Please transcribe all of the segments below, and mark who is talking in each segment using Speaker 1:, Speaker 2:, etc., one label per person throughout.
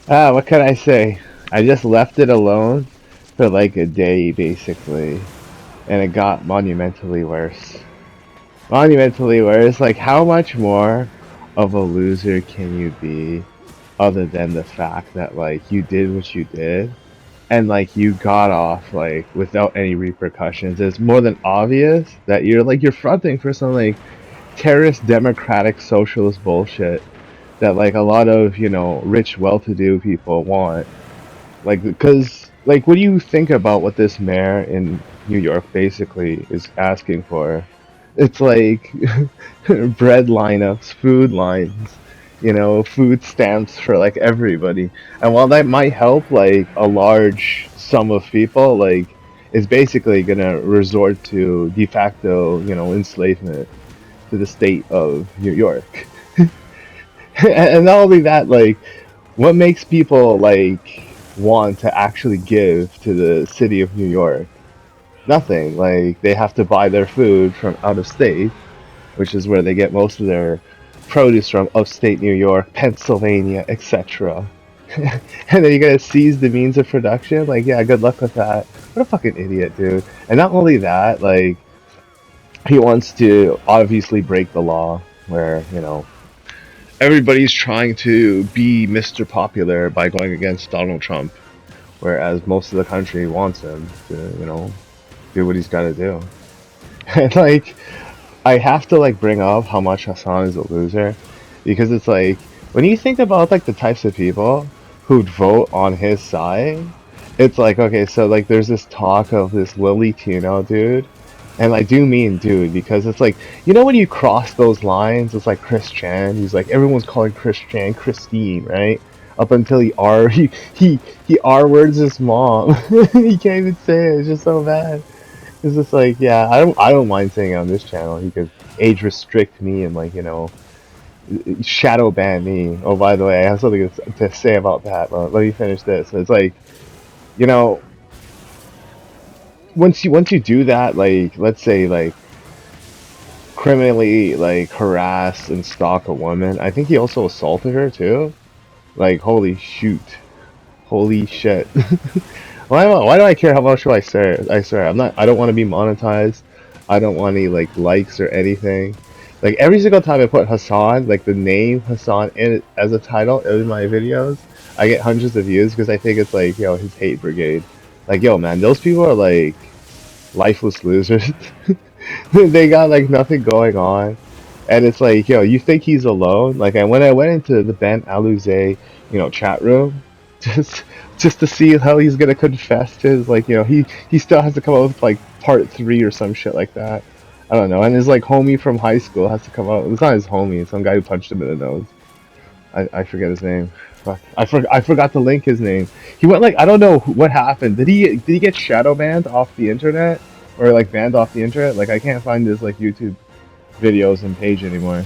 Speaker 1: What can I say? I just left it alone for like a day, basically, and it got monumentally worse. Monumentally worse. Like, how much more of a loser can you be, other than the fact that like you did what you did, and like you got off like without any repercussions? It's more than obvious that you're fronting for some like terrorist democratic socialist bullshit that like a lot of rich well-to-do people want. Like, because like, what do you think about what this mayor in New York basically is asking for? It's like bread lineups, food lines, food stamps for like everybody. And while that might help like a large sum of people, like, it's basically gonna resort to de facto, enslavement to the state of New York. And not only that, like, what makes people like want to actually give to the city of New York? Nothing. Like, they have to buy their food from out of state, which is where they get most of their produce from, upstate New York, Pennsylvania, etc. And then you gotta seize the means of production. Like, yeah, good luck with that. What a fucking idiot, dude. And not only that, like, he wants to obviously break the law where, everybody's trying to be Mr. Popular by going against Donald Trump, whereas most of the country wants him to, do what he's got to do. And like, I have to like bring up how much Hassan is a loser, because it's like when you think about like the types of people who'd vote on his side, it's like, okay, so like there's this talk of this Lily Tino dude, and I do mean dude because it's like, when you cross those lines, it's like Chris Chan. He's like, everyone's calling Chris Chan Christine, right? Up until he R words his mom. He can't even say it. It's just so bad. It's just like, yeah, I don't mind saying it on this channel. He could age restrict me and like, shadow ban me. Oh, by the way, I have something to say about that. Let me finish this. It's like, you know, once you do that, like, let's say like criminally like harass and stalk a woman. I think he also assaulted her too. Like, holy shoot, holy shit. Why do I care how much I swear? I swear, I'm not. I don't want to be monetized. I don't want any like likes or anything. Like, every single time I put Hassan, like the name Hassan in it as a title in my videos, I get hundreds of views because I think it's like, his hate brigade. Like, yo, man, those people are like lifeless losers. They got like nothing going on, and it's like, you think he's alone? Like, when I went into the Ben Aluze, chat room, just just to see how he's gonna confess to his, like, he still has to come up with like part three or some shit like that. I don't know. And his like homie from high school has to come out. It's not his homie. It's some guy who punched him in the nose. I forget his name. Fuck. I forgot to link his name. He went like, I don't know what happened. Did he get shadow banned off the internet, or like banned off the internet? Like, I can't find his like YouTube videos and page anymore.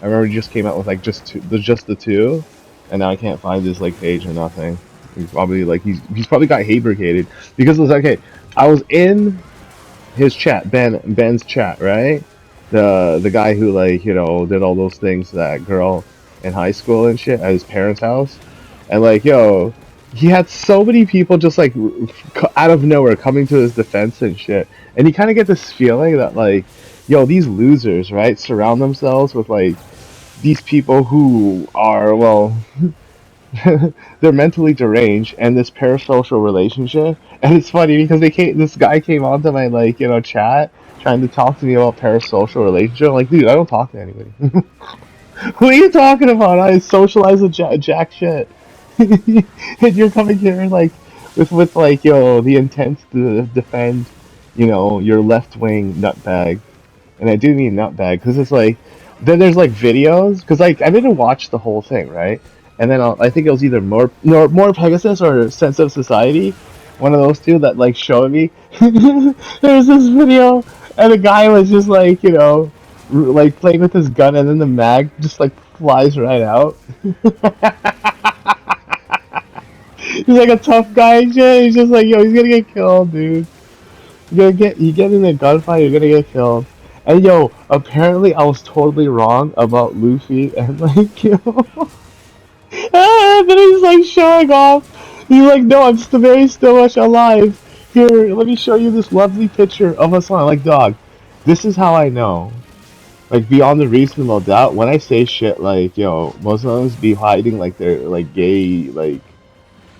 Speaker 1: I remember he just came out with like just the two, and now I can't find his like page or nothing. He's probably like he's probably got hate brigaded because it was like, okay, I was in his chat, Ben's chat, right? The guy who like, did all those things to that girl in high school and shit at his parents' house, and like, he had so many people just like out of nowhere coming to his defense and shit, and you kind of get this feeling that like, these losers, right, surround themselves with like these people who are, well, they're mentally deranged, and this parasocial relationship. And it's funny because this guy came onto my like, chat trying to talk to me about parasocial relationship. I'm like, dude, I don't talk to anybody. What are you talking about? I socialize with jack shit. And you're coming here like with like, the intent to defend, your left wing nutbag. And I do mean nutbag because it's like, then there's like videos, because like I didn't watch the whole thing, right? And then I think it was either more Pegasus or Sense of Society, one of those two that like showed me. There was this video, and the guy was just like, like playing with his gun, and then the mag just like flies right out. He's like a tough guy and shit. He's just like, he's gonna get killed, dude. You get in a gunfight, you're gonna get killed. And apparently I was totally wrong about Luffy and like, And then he's like showing off. He's like, no, I'm still very still much alive. Here, let me show you this lovely picture of us on. Like, dog, this is how I know. Like, beyond the reasonable doubt, when I say shit like, yo, Muslims be hiding like their like gay like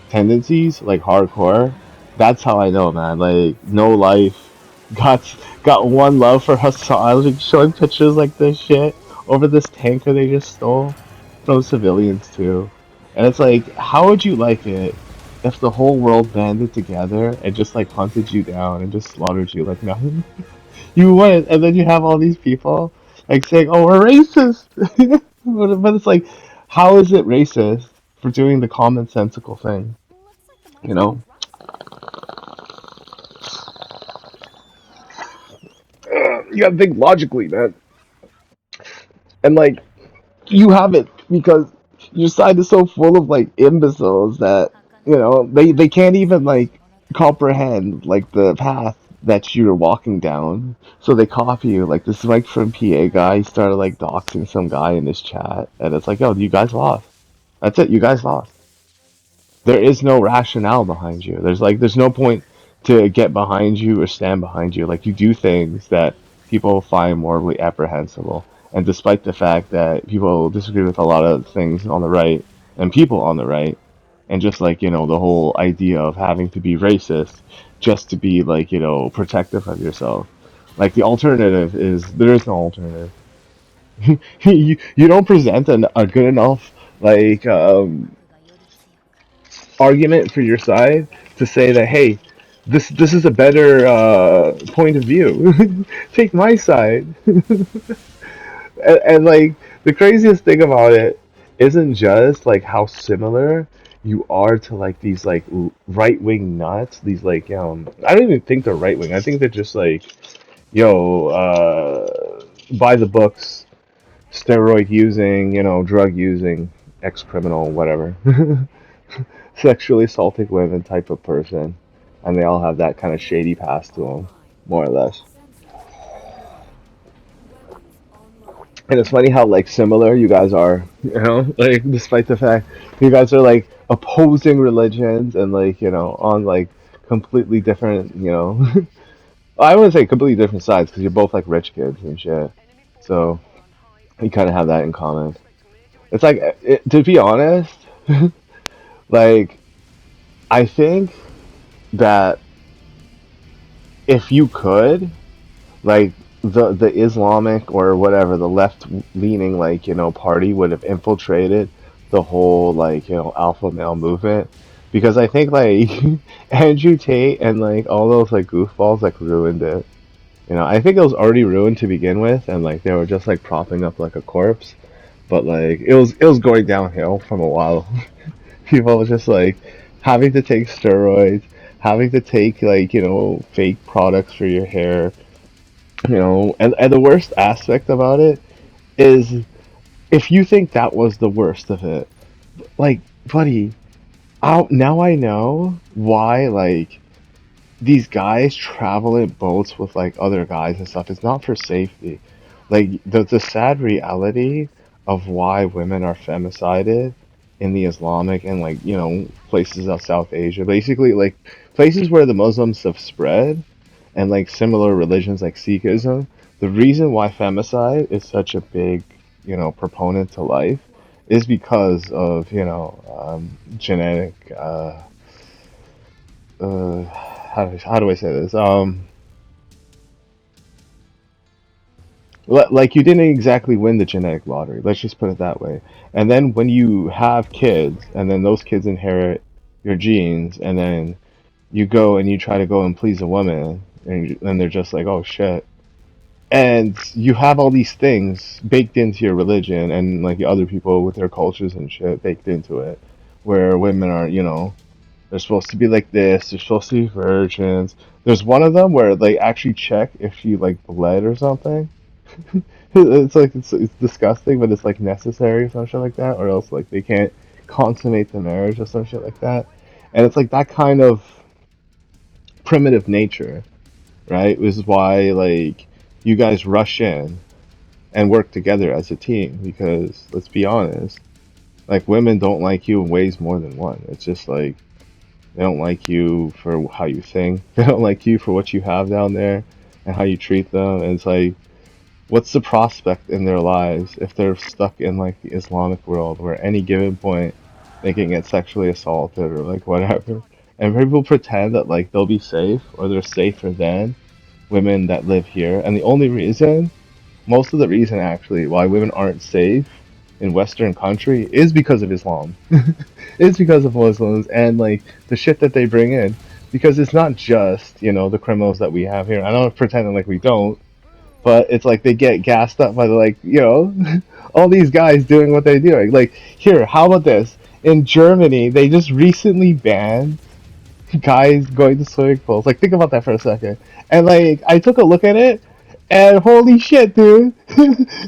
Speaker 1: tendencies, like hardcore, that's how I know, man. Like, no life. Got got one love for Hassan. I was like showing pictures like this shit over this tanker they just stole from civilians too. And it's like, how would you like it if the whole world banded together and just like hunted you down and just slaughtered you like nothing? You would, and then you have all these people like saying, "Oh, we're racist," but it's like, how is it racist for doing the commonsensical thing? You know, you gotta think logically, man. And like, you have it because your side is so full of like imbeciles that they can't even like comprehend like the path that you're walking down. So they copy you. Like this Mike from PA guy, he started like doxing some guy in this chat, and it's like, yo, you guys lost. That's it. You guys lost. There is no rationale behind you. There's no point to get behind you or stand behind you. Like you do things that people find morally apprehensible. And despite the fact that people disagree with a lot of things on the right and people on the right, and just like, the whole idea of having to be racist just to be like, protective of yourself. Like the alternative is there is no alternative. You don't present a good enough like argument for your side to say that hey, this is a better point of view. Take my side. And like the craziest thing about it isn't just like how similar you are to like these like right wing nuts. These like I don't even think they're right wing. I think they're just like by the books, steroid using, drug using, ex criminal, whatever. Sexually assaulting women type of person, and they all have that kind of shady past to them, more or less. And it's funny how like similar you guys are, like despite the fact you guys are like opposing religions and like on like completely different, I wouldn't say completely different sides because you're both like rich kids and shit, so you kind of have that in common. It's like to be honest, like I think that if you could like the Islamic or whatever the left leaning like party would have infiltrated the whole like alpha male movement because I think like Andrew Tate and like all those like goofballs like ruined it. I think it was already ruined to begin with and like they were just like propping up like a corpse, but like it was going downhill from a while. People were just like having to take steroids, having to take like fake products for your hair, and the worst aspect about it is if you think that was the worst of it, like, buddy, now I know why, like, these guys travel in boats with, like, other guys and stuff. It's not for safety. Like, the sad reality of why women are femicided in the Islamic and, like, places of South Asia, basically, like, places where the Muslims have spread and like similar religions like Sikhism, the reason why femicide is such a big, proponent to life is because of, genetic, how do I say this? Like you didn't exactly win the genetic lottery. Let's just put it that way. And then when you have kids, and then those kids inherit your genes, and then you go and you try to go and please a woman, and they're just like, oh shit, and you have all these things baked into your religion and like other people with their cultures and shit baked into it where women are they're supposed to be like this, they're supposed to be virgins. There's one of them where they actually check if she like bled or something. It's like it's disgusting but it's like necessary or some shit like that or else like they can't consummate the marriage or some shit like that. And it's like that kind of primitive nature, right? This is why like you guys rush in and work together as a team because let's be honest, Like women don't like you in ways more than one. It's just like they don't like you for how you think. They don't like you for what you have down there and how you treat them. And it's like, what's the prospect in their lives if they're stuck in like the Islamic world where any given point they can get sexually assaulted or like whatever. And people pretend that like they'll be safe or they're safer than women that live here. And the only reason, most of the reason actually, why women aren't safe in Western country is because of Islam. It's because of Muslims and like the shit that they bring in. Because it's not just, you know, the criminals that we have here. I don't pretending like we don't, but it's like they get gassed up by the like, you know, all these guys doing what they're doing. Like here, how about this? In Germany, they just recently banned guys going to swimming pools. Like think about that for a second. And like I took a look at it, and holy shit, dude,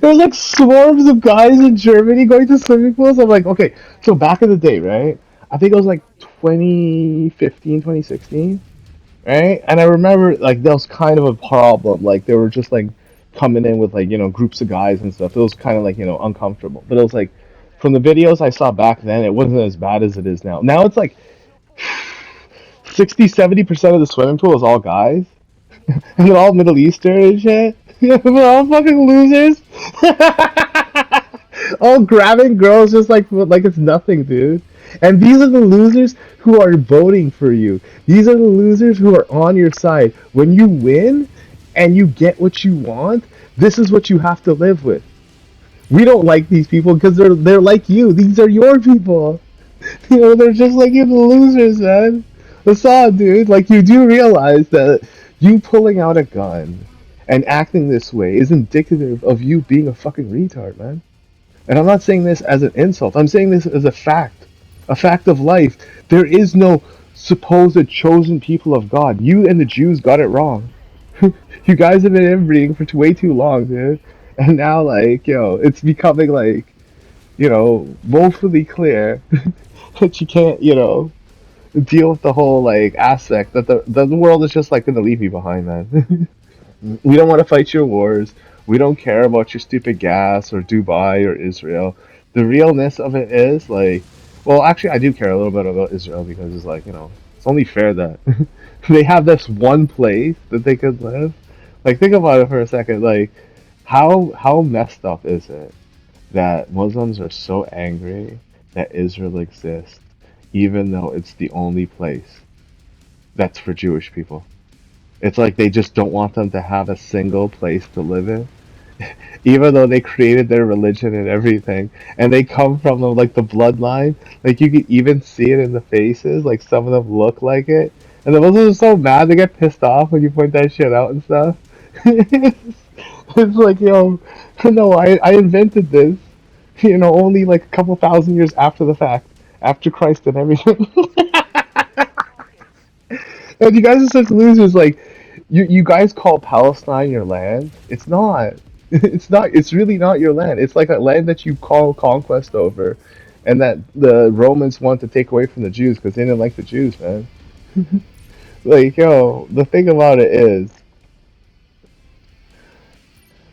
Speaker 1: there's like swarms of guys in Germany going to swimming pools. I'm like, okay, so back in the day, right? I think it was like 2015, 2016, right? And I remember like that was kind of a problem. Like they were just like coming in with like, you know, groups of guys and stuff. It was kind of like, you know, uncomfortable. But it was like from the videos I saw back then, it wasn't as bad as it is now. Now it's like 60, 70% of the swimming pool is all guys. And they're all Middle Eastern and shit. We're all fucking losers. All grabbing girls just like it's nothing, dude. And these are the losers who are voting for you. These are the losers who are on your side. When you win and you get what you want, this is what you have to live with. We don't like these people because they're like you. These are your people. You know, they're just like you, the losers, man. Assad, dude, like you do realize that you pulling out a gun and acting this way is indicative of you being a fucking retard, man. And I'm not saying this as an insult. I'm saying this as a fact of life. There is no supposed chosen people of God. You and the Jews got it wrong. You guys have been inbreeding for way too long, dude. And now, like, yo, it's becoming like, you know, woefully clear that you can't, you know, deal with the whole like aspect that the world is just like gonna leave you behind, man. We don't want to fight your wars. We don't care about your stupid gas or Dubai or Israel. The realness of it is like, well, actually, I do care a little bit about Israel because it's like, you know, it's only fair that they have this one place that they could live. Like, think about it for a second. Like, how messed up is it that Muslims are so angry that Israel exists, even though it's the only place that's for Jewish people? It's like they just don't want them to have a single place to live in, even though they created their religion and everything, and they come from like the bloodline. Like you can even see it in the faces. Like some of them look like it, and the Muslims are so mad they get pissed off when you point that shit out and stuff. It's like, yo, no, I invented this, you know, only like a couple thousand years after the fact, after Christ and everything. And you guys are such losers. Like, you guys call Palestine your land. It's not. It's not. It's really not your land. It's like a land that you call conquest over, and that the Romans want to take away from the Jews because they didn't like the Jews, man. Like, yo, the thing about it is,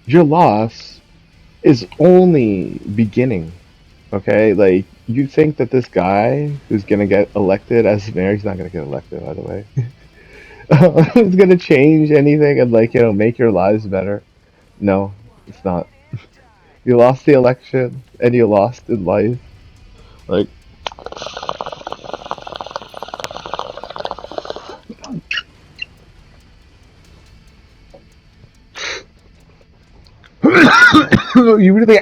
Speaker 1: your loss is only beginning. Okay, like you think that this guy who's gonna get elected as mayor, he's not gonna get elected, by the way. It's gonna change anything and like, you know, make your lives better. No, it's not. You lost the election and you lost in life. Like, you really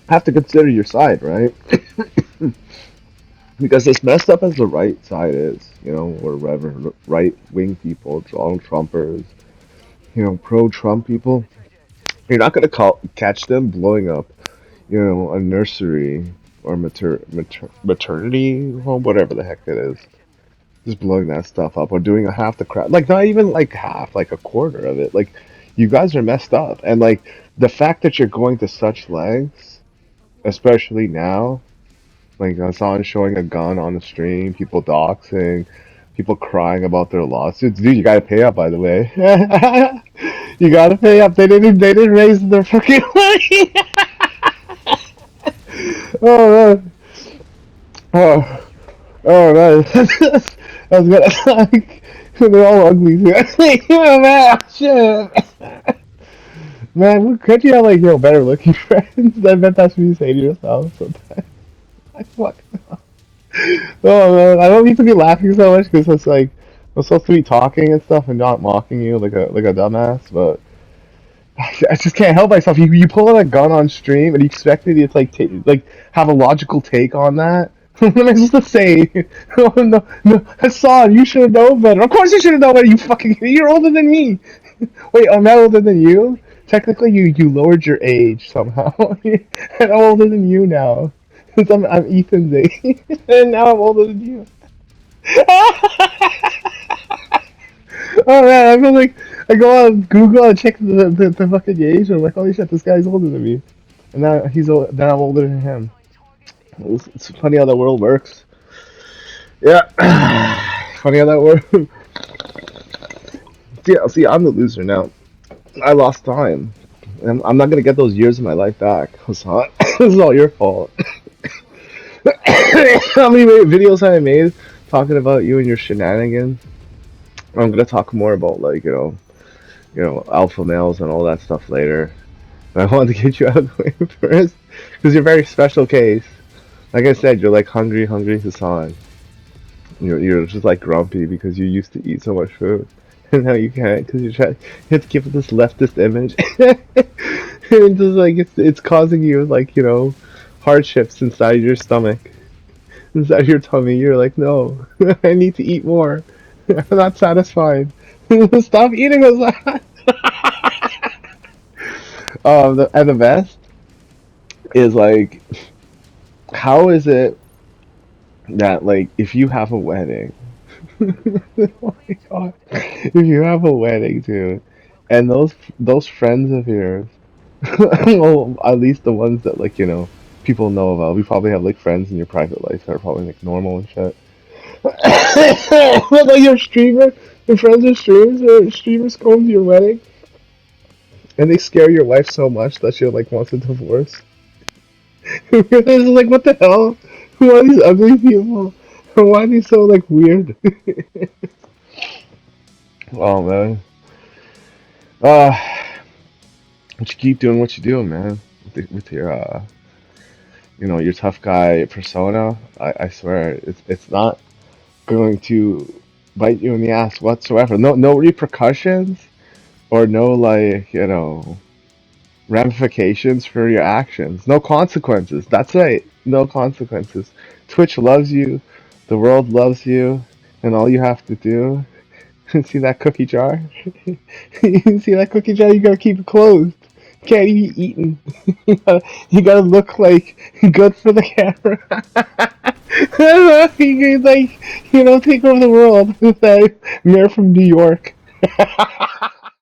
Speaker 1: have to consider your side, right? Because as messed up as the right side is, you know, or whatever, right wing people, Donald Trumpers, you know, pro Trump people, you're not gonna catch them blowing up, you know, a nursery or maternity home, whatever the heck it is. Just blowing that stuff up or doing a half the crap, like not even like half, like a quarter of it. Like, you guys are messed up, and like the fact that you're going to such lengths, especially now, like I saw showing a gun on the stream, people doxing, people crying about their lawsuits. Dude, you gotta pay up, by the way. You gotta pay up. They didn't raise their fucking money. Oh man. Oh, oh man. I was gonna like they're all ugly too. Like, oh man, shit. Man, could you have like better looking friends? I bet that's what you say to yourself sometimes. Like fuck. Oh man, I don't need to be laughing so much because it's like I'm supposed to be talking and stuff and not mocking you like a dumbass, but I just can't help myself. You pull out a gun on stream and you expect me to like have a logical take on that. What am I supposed to say? Oh, no, no, Hassan, you should have known better. Of course you should have known better. You fucking, you're older than me. Wait, I'm not older than you. Technically, you lowered your age somehow, and I'm older than you now. 'Cause I'm Ethan's age, and now I'm older than you. Oh man, I feel like I go on Google and check the fucking age, and I'm like, holy shit, this guy's older than me, and now I'm older than him. It's funny how that world works. Yeah, funny how that works. See, I'm the loser now. I lost time. I'm not gonna get those years of my life back. Hassan. This is all your fault. How many videos have I made talking about you and your shenanigans? I'm gonna talk more about like alpha males and all that stuff later. But I wanted to get you out of the way first because you're a very special case. Like I said, you're like hungry, hungry Hassan. You're just like grumpy because you used to eat so much food, and now you can't because you have to give it this leftist image, and just like it's causing you like hardships inside your stomach, inside your tummy. You're like, no, I need to eat more. I'm not satisfied. Stop eating us. And the best is like, how is it that like if you have a wedding, oh my god, if you have a wedding, dude, and those friends of yours, well, at least the ones that like people know about. We probably have like friends in your private life that are probably like normal and shit. But like your friends are streamers going to your wedding, and they scare your wife so much that she like wants a divorce. It's like, what the hell? Who are these ugly people? Why are they so like weird? Oh man. Uh, but you keep doing what you do, man. With your your tough guy persona. I swear, it's not going to bite you in the ass whatsoever. No repercussions or no like ramifications for your actions. No consequences. That's right. No consequences. Twitch loves you. The world loves you. And all you have to do see that cookie jar? You see that cookie jar? You gotta keep it closed. Can't be eaten. You gotta look like good for the camera. You can, like, take over the world with that mayor from New York.